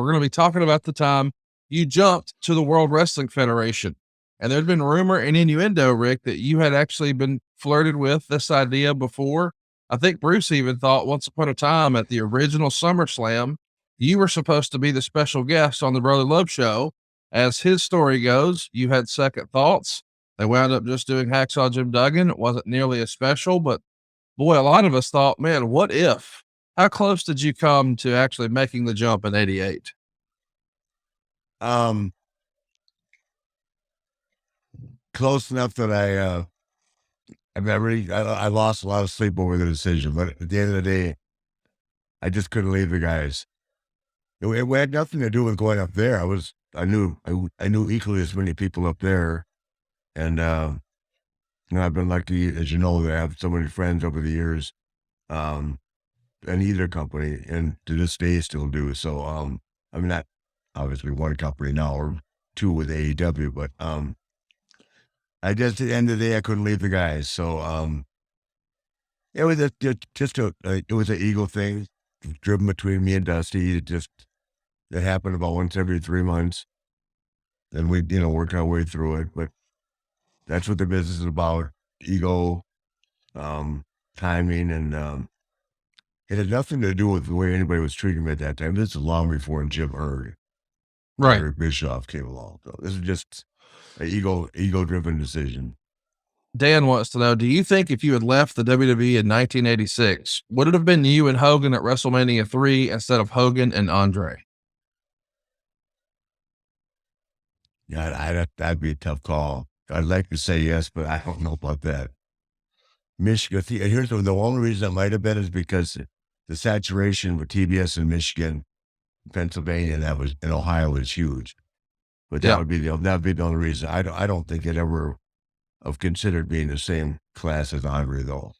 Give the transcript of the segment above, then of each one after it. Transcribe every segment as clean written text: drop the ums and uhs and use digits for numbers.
We're going to be talking about the time you jumped to the World Wrestling Federation. And there'd been rumor and innuendo, Rick, that you had actually been flirted with this idea before. I think Bruce even thought once upon a time at the original SummerSlam, you were supposed to be the special guest on the Brother Love show. As his story goes, you had second thoughts. They wound up just doing Hacksaw Jim Duggan. It wasn't nearly as special, but boy, a lot of us thought, man, what if? How close did you come to actually making the jump in '88? Close enough that I lost a lot of sleep over the decision, but at the end of the day, I just couldn't leave the guys. It had nothing to do with going up there. I knew equally as many people up there, and I've been lucky, as you know, that I have so many friends over the years, in either company, and to this day still do. So, I'm not obviously one company now or two with AEW, but I just at the end of the day I couldn't leave the guys. So, it was it was an ego thing driven between me and Dusty. It happened about once every 3 months, and we worked our way through it. But that's what the business is about: ego, timing, and it had nothing to do with the way anybody was treating me at that time. This is long before Jim Herd, Right. Eric Bischoff came along. So this is just an ego-driven decision. Dan wants to know, do you think if you had left the WWE in 1986, would it have been you and Hogan at WrestleMania 3 instead of Hogan and Andre? Yeah, that'd be a tough call. I'd like to say yes, but I don't know about that. Michigan, here's the only reason it might have been is because the saturation with TBS in Michigan, Pennsylvania, in Ohio was huge. But that would be the only reason. I don't think it ever have considered being the same class as Andre, though.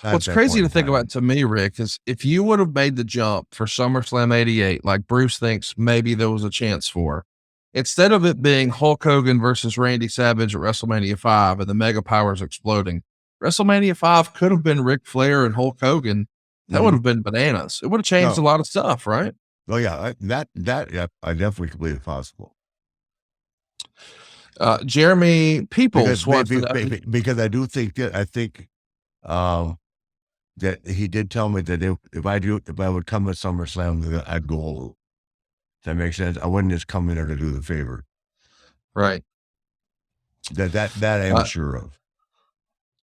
What's crazy to think about to me, Rick, is if you would have made the jump for SummerSlam '88, like Bruce thinks maybe there was a chance for, instead of it being Hulk Hogan versus Randy Savage at WrestleMania 5 and the Mega Powers exploding, WrestleMania 5 could have been Ric Flair and Hulk Hogan. That would have been bananas. It would have changed a lot of stuff, right? Oh yeah, yeah, I definitely believe it's possible. Jeremy Peoples because I do think that that he did tell me that if I would come at SummerSlam, I'd go over. Does that make sense? I wouldn't just come in there to do the favor. Right. That I am sure of.